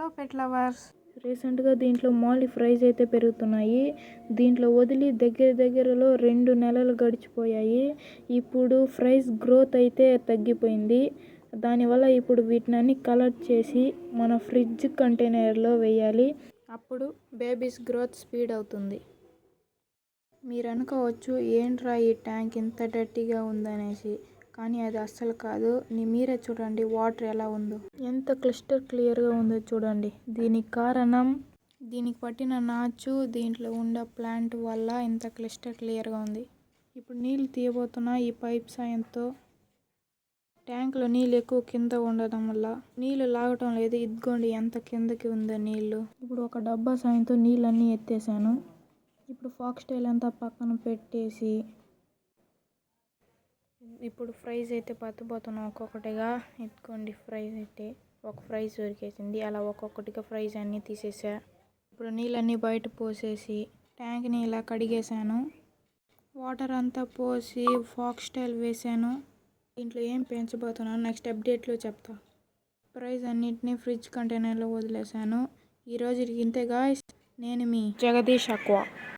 Hello pet lovers. రీసెంట్గా దీంట్లో మాలి price అయితే పెరుగుతున్నాయి. దీంట్లో వదిలి దగ్గరలో 2 నెలలు గడిచిపోయాయి. ఇప్పుడు ప్రైస్ గ్రోత్ అయితే తగ్గిపోయింది. దానివల్ల ఇప్పుడు వీటిని కలెక్ట్ చేసి మన ఫ్రిడ్జ్ కంటైనర్లో వేయాలి. అప్పుడు బేబీస్ గ్రోత్ స్పీడ్ అవుతుంది. మీరు అనుకోవచ్చు, ఏంట్రా ఈ ట్యాంక్ ఇంత డర్టీగా ఉందనేసి. కానీ అది అస్సలు కాదు. మీరే చూడండి వాటర్ ఎలా ఉందో, ఎంత క్లియర్గా ఉందో చూడండి. దీనికి కారణం దీనికి పట్టిన నాచు, దీంట్లో ఉండే ప్లాంట్ వల్ల ఇంత క్లియర్గా ఉంది. ఇప్పుడు నీళ్ళు తీయబోతున్నా ఈ పైప్ సాయంతో. ట్యాంక్లో నీళ్ళు ఎక్కువ కింద ఉండడం వల్ల నీళ్ళు లాగటం లేదు. ఇదిగోండి ఎంత కిందకి ఉందో నీళ్ళు. ఇప్పుడు ఒక డబ్బా సాయంతో నీళ్ళన్నీ ఎత్తేసాను. ఇప్పుడు ఫాక్స్టైల్ అంతా పక్కన పెట్టేసి ఇప్పుడు ఫ్రైస్ అయితే పత్తపోతున్నాం ఒక్కొక్కటిగా. ఎత్తుకోండి ఫ్రైస్ అయితే ఒక ఫ్రైస్ దొరికేసింది. అలా ఒక్కొక్కటిగా ఫ్రైస్ అన్నీ తీసేసా. ఇప్పుడు నీళ్ళన్నీ బయట పోసేసి ట్యాంక్ని ఇలా కడిగేసాను. వాటర్ అంతా పోసి ఫాక్స్టైల్ వేసాను. దీంట్లో ఏం పెంచబోతున్నాను నెక్స్ట్ అప్డేట్లో చెప్తా. ఫ్రైస్ అన్నింటినీ ఫ్రిడ్జ్ కంటైనర్లో వదిలేసాను. ఈరోజుకి ఇంతే గాయ్స్. నేను మీ జగదీష్ అక్వా.